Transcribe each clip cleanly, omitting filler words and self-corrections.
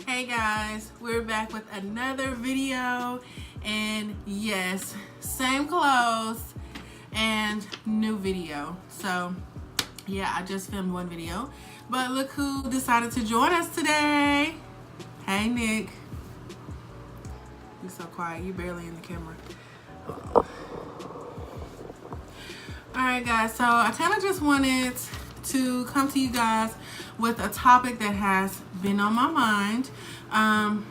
Hey guys, we're back with another video, and yes, same clothes and new video. So yeah, I just filmed one video, but look who decided to join us today. Hey Nick. You're so quiet, you barely in the camera. Alright guys, so I kind of just wanted to come to you guys with a topic that has been on my mind, and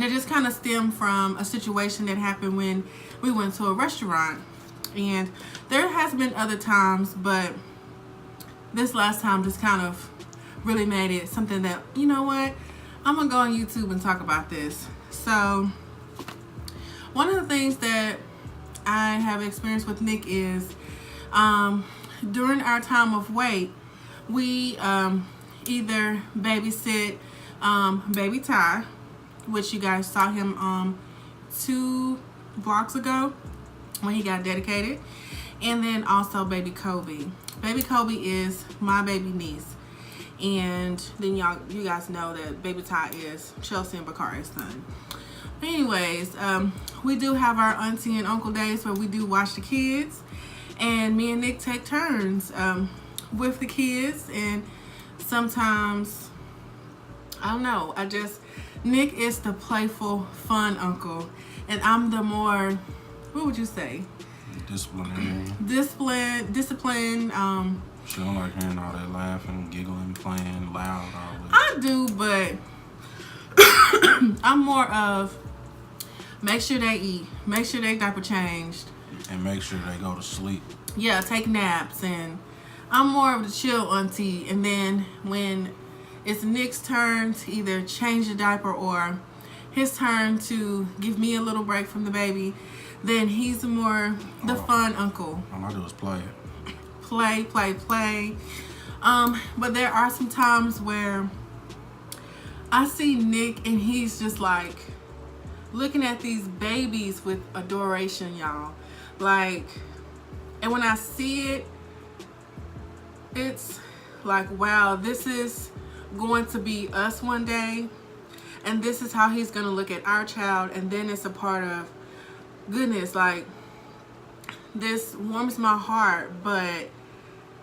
it just kind of stemmed from a situation that happened when we went to a restaurant. And there has been other times, but this last time just kind of really made it something that, you know what, I'm gonna go on YouTube and talk about this. So one of the things that I have experienced with Nick is during our time of wait, we either babysit baby Ty, which you guys saw him 2 blocks ago when he got dedicated, and then also baby Kobe. Baby Kobe is my baby niece, and then you guys know that baby Ty is Chelsea and Bakari's son. Anyways, we do have our auntie and uncle days where we do watch the kids, and me and Nick take turns with the kids. And sometimes, I don't know, Nick is the playful, fun uncle, and I'm the more, what would you say? Disciplinarian. Discipline. She don't like hearing all that laughing, giggling, playing loud, always. I do, but I'm more of make sure they eat, make sure they diaper changed, And make sure they go to sleep. yeah, take naps. And I'm more of the chill auntie. And then when it's Nick's turn to either change the diaper or his turn to give me a little break from the baby, then he's the fun uncle. All I do is play. Play. But there are some times where I see Nick and he's just like looking at these babies with adoration, y'all. Like, and when I see it, it's like, wow, this is going to be us one day, and this is how he's gonna look at our child. And then it's a part of, goodness, like, this warms my heart, but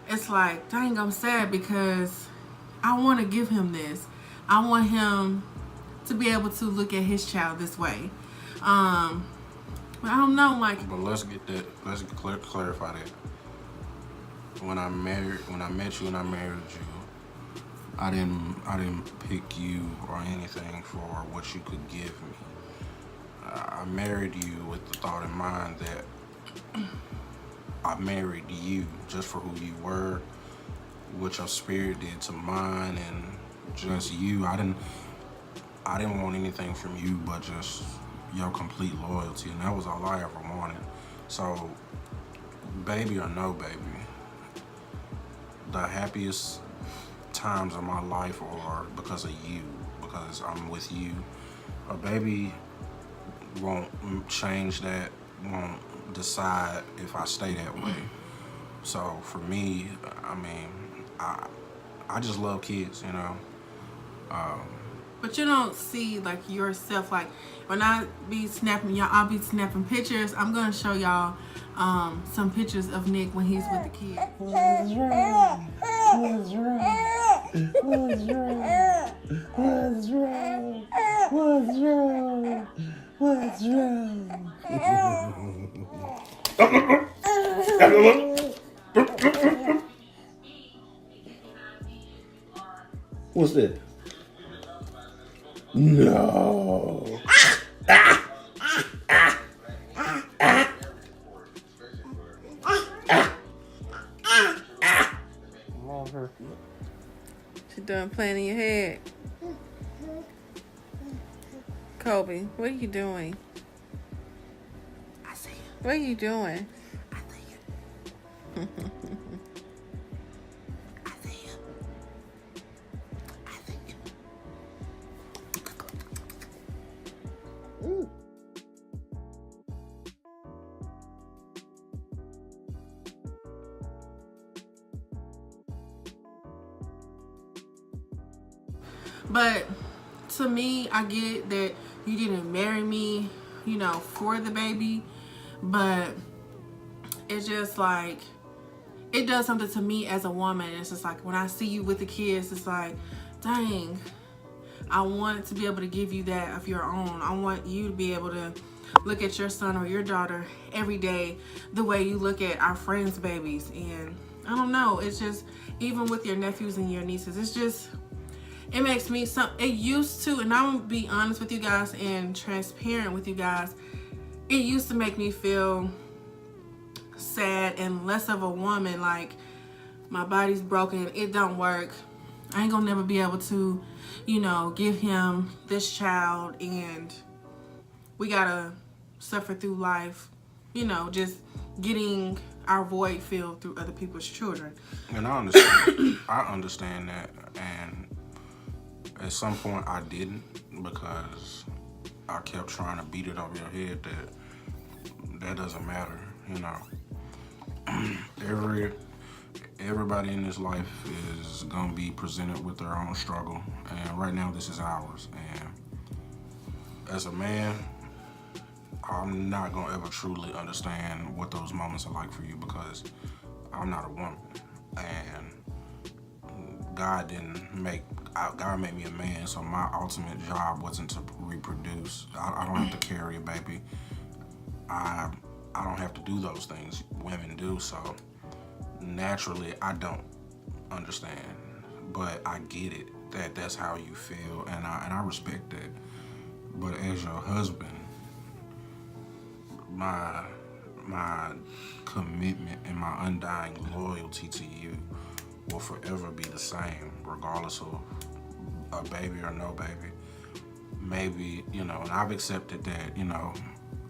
it's like, dang, I'm sad because I want to give him this. I want him to be able to look at his child this way. But I don't know, like. But let's clarify that. When I met you and I married you, I didn't pick you or anything for what you could give me. I married you with the thought in mind that I married you just for who you were, what your spirit did to mine, and just you. I didn't want anything from you but just your complete loyalty, and that was all I ever wanted. So, baby or no baby, the happiest times of my life are because of you, because I'm with you. A baby won't change that, won't decide if I stay that way. So for me, I mean, I just love kids, you know. But you don't see like yourself, like when I be snapping y'all, I'll be snapping pictures. I'm gonna show y'all some pictures of Nick when he's with the kids. What's wrong? What's wrong? What's wrong? What's wrong? What's wrong? What's wrong? What's that? No. She done playing in your head. Kobe, what are you doing? I see it. What are you doing? I see it. I see it. I see it. Ooh. But to me, I get that you didn't marry me, you know, for the baby, but it's just like, it does something to me as a woman. It's just like, when I see you with the kids, it's like, dang, I want to be able to give you that of your own. I want you to be able to look at your son or your daughter every day the way you look at our friends' babies. And I don't know, it's just, even with your nephews and your nieces, it's just, it makes me it used to, and I'm gonna be honest with you guys and transparent with you guys, it used to make me feel sad and less of a woman, like my body's broken, it don't work, I ain't gonna never be able to, you know, give him this child, and we gotta suffer through life, you know, just getting our void filled through other people's children. And I understand. I understand that, and at some point I didn't, because I kept trying to beat it over your head that doesn't matter, you know. Everybody in this life is gonna be presented with their own struggle, and right now this is ours. And as a man, I'm not gonna ever truly understand what those moments are like for you, because I'm not a woman, and God made me a man, so my ultimate job wasn't to reproduce. I don't have to carry a baby. I don't have to do those things women do, so naturally I don't understand. But I get it, that's how you feel, and I respect that. But as your husband, my commitment and my undying loyalty to you will forever be the same, regardless of a baby or no baby. Maybe, you know, and I've accepted that, you know,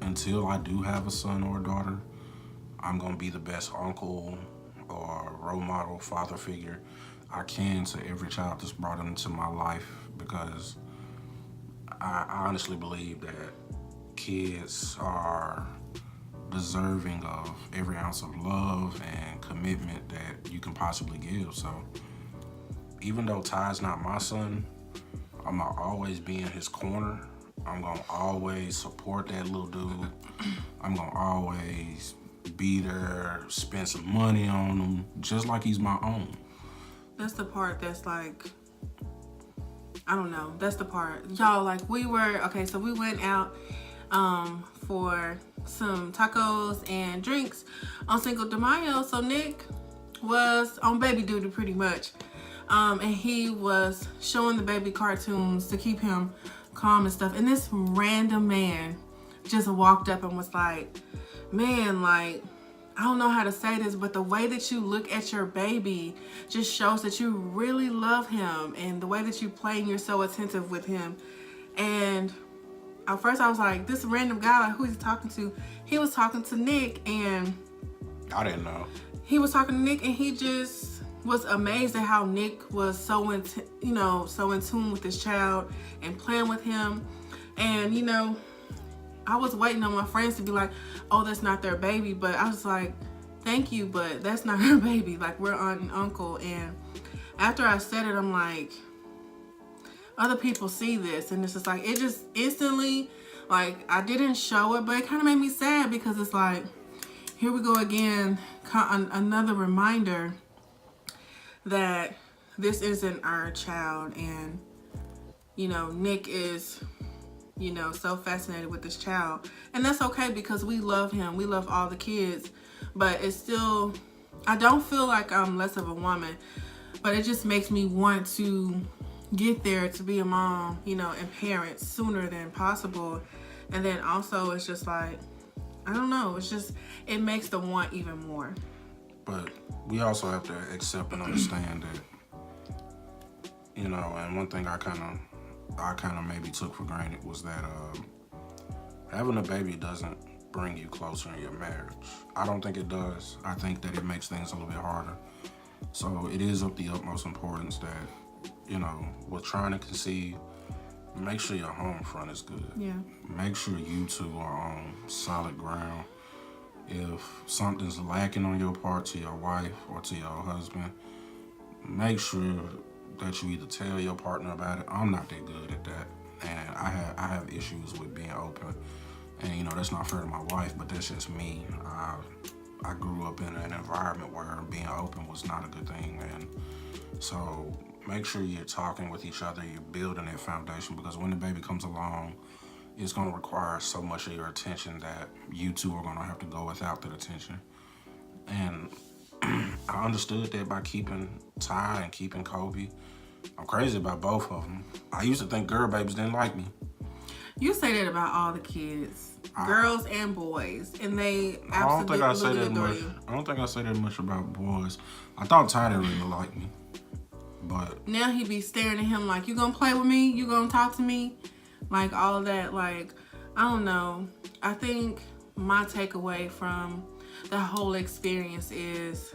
until I do have a son or a daughter, I'm gonna be the best uncle or role model, father figure I can to every child that's brought into my life, because I honestly believe that kids are deserving of every ounce of love and commitment that you can possibly give. So even though Ty's not my son, I'm gonna always be in his corner. I'm gonna always support that little dude. I'm gonna always be there, spend some money on him, just like he's my own. That's the part that's like, I don't know, that's the part. Y'all, like, we went out for some tacos and drinks on Cinco de Mayo. So Nick was on baby duty pretty much. And he was showing the baby cartoons to keep him calm and stuff. And this random man just walked up and was like, man, like, I don't know how to say this, but the way that you look at your baby just shows that you really love him, and the way that you play and you're so attentive with him. And at first I was like, this random guy, like, who is he talking to? He was talking to Nick, and I didn't know. He was talking to Nick, and he just was amazed at how Nick was so in tune with this child and playing with him. And, you know, I was waiting on my friends to be like, oh, that's not their baby. But I was like, thank you, but that's not her baby. Like, we're aunt and uncle. And after I said it, I'm like, other people see this. And it's just like, it just instantly, like, I didn't show it, but it kind of made me sad, because it's like, here we go again, another reminder that this isn't our child. And, you know, Nick is, you know, so fascinated with this child. And that's okay, because we love him. We love all the kids. But it's still, I don't feel like I'm less of a woman, but it just makes me want to get there to be a mom, you know, and parent sooner than possible. And then also it's just like, I don't know, it's just, it makes the want even more. But we also have to accept and understand that, you know, and one thing I kind of maybe took for granted was that having a baby doesn't bring you closer in your marriage. I don't think it does. I think that it makes things a little bit harder. So it is of the utmost importance that, you know, with trying to conceive, make sure your home front is good. Yeah. Make sure you two are on solid ground. If something's lacking on your part to your wife or to your husband, make sure that you either tell your partner about it. I'm not that good at that, and I have issues with being open, and you know that's not fair to my wife, but that's just me. I grew up in an environment where being open was not a good thing, and so make sure you're talking with each other, you're building that foundation, because when the baby comes along, it's going to require so much of your attention that you two are going to have to go without that attention. And I understood that by keeping Ty and keeping Kobe. I'm crazy about both of them. I used to think girl babies didn't like me. You say that about all the kids, girls and boys, and they absolutely I don't think I say that adore much. you. I don't think I say that much about boys. I thought Ty didn't really like me, but Now he be staring at him like, you gonna play with me? You gonna talk to me? Like all of that. Like, I don't know. I think my takeaway from the whole experience is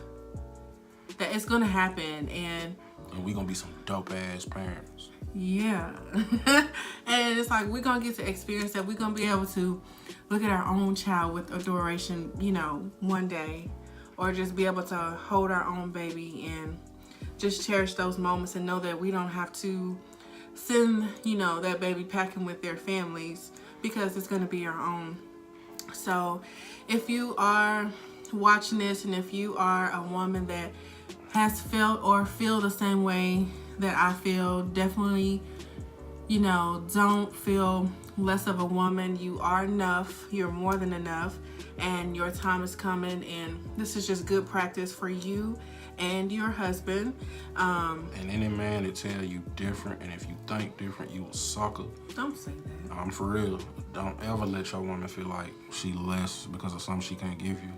that it's gonna happen, and we gonna be some dope ass parents. yeah. And it's like we're gonna get to experience that. We're gonna be able to look at our own child with adoration, you know, one day, or just be able to hold our own baby and just cherish those moments and know that we don't have to send, you know, that baby packing with their families, because it's going to be our own. So if you are watching this, and if you are a woman that has felt or feel the same way that I feel, definitely, you know, don't feel less of a woman. You are enough. You're more than enough, and your time is coming, and this is just good practice for you and your husband. And any man that tell you different, and if you think different, you a sucker. Don't say that. I'm for real. Don't ever let your woman feel like she less because of something she can't give you.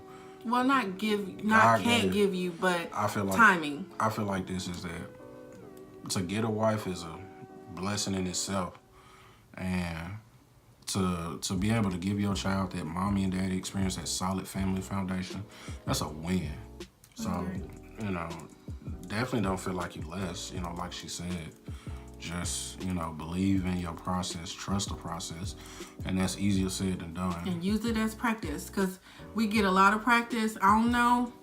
Well, not can't give you, but I feel like timing. I feel like this is that to get a wife is a blessing in itself, and to be able to give your child that mommy and daddy experience, that solid family foundation, that's a win. So, you know, definitely don't feel like you less, you know, like she said. Just, you know, believe in your process, trust the process, and that's easier said than done. And use it as practice, because we get a lot of practice. I don't know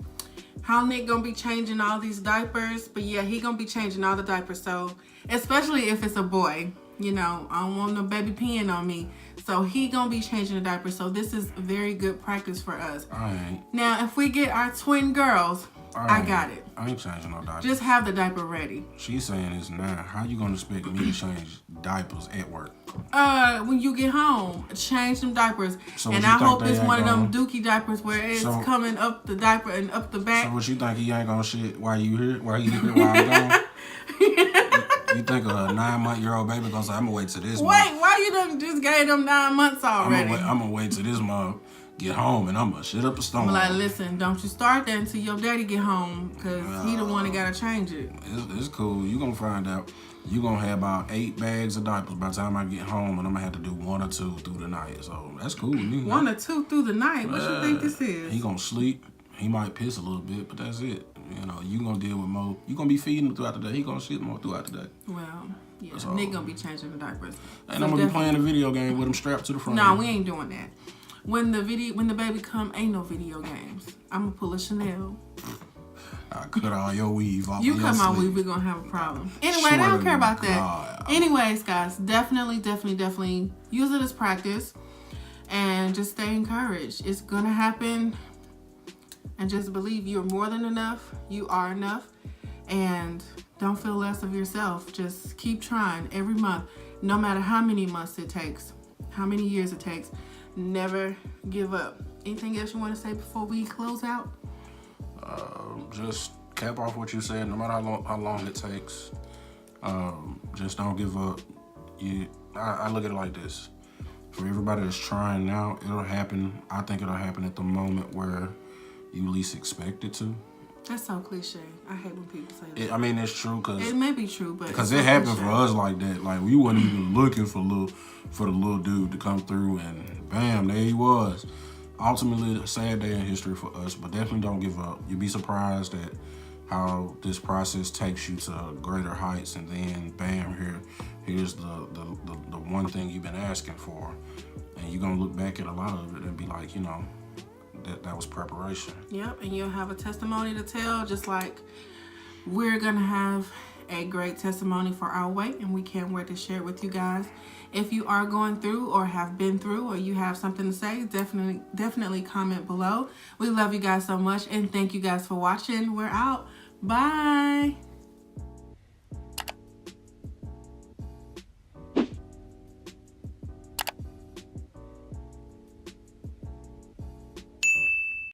how Nick gonna be changing all these diapers, but yeah, he gonna be changing all the diapers. So, especially if it's a boy, you know, I don't want no baby peeing on me. So he gonna be changing the diapers. So this is very good practice for us. I ain't. Now, if we get our twin girls, I got it. I ain't changing no diapers. Just have the diaper ready. She's saying it's now. How you gonna expect me to change diapers at work? When you get home, change them diapers. So and what you I think hope they it's ain't one of them gonna- dookie diapers where it's So- coming up the diaper and up the back. So what you think he ain't gonna shit while you here? While you here? While I'm gone? You think a 9-month-old baby gonna say, "I'm gonna wait till this month. Wait, why you done just gave them 9 months already? I'm gonna wait till this month, get home, and I'm gonna shit up a stone." I'm like, listen, don't you start that until your daddy get home, because he the one that gotta change it. It's cool. You gonna find out. You gonna have about 8 bags of diapers by the time I get home, and I'm gonna have to do 1 or 2 through the night. So that's cool with me. 1 or 2 through the night. What you think this is? He gonna sleep. He might piss a little bit, but that's it. You know, you gonna deal with more. You gonna be feeding him throughout the day. He gonna shit more throughout the day. Well, yeah, So- Nick gonna be changing the diapers. And So I'm gonna be definitely- playing a video game with him strapped to the front. No, we ain't doing that. When the baby come, ain't no video games. I'm gonna pull a Chanel. I cut all your weave off. You of cut your my sleeve. weave, we're gonna have a problem. Anyway, I Swear don't to care about that. God. Anyways, guys, definitely use it as practice, and just stay encouraged. It's gonna happen, and just believe you're more than enough. You are enough, and don't feel less of yourself. Just keep trying every month, no matter how many months it takes, how many years it takes. Never give up. Anything else you want to say before we close out? Just cap off what you said. No matter how long it takes, just don't give up. I look at it like this: for everybody that's trying now, it'll happen. I think it'll happen at the moment where you least expect it to. That's so cliche. I hate when people say that. I mean, it's true because It may be true, but Because it's it so happened cliche. for us like that. Like, we wasn't even looking for the little dude to come through, and bam, there he was. Ultimately, a sad day in history for us, but definitely don't give up. You'd be surprised at how this process takes you to greater heights, and then bam, here's the one thing you've been asking for, and you're gonna look back at a lot of it and be like, you know, that was preparation. Yep, and you'll have a testimony to tell, just like we're gonna have a great testimony for our way, and we can't wait to share it with you guys. If you are going through or have been through or you have something to say, definitely comment below. We love you guys so much, and thank you guys for watching. We're out. Bye.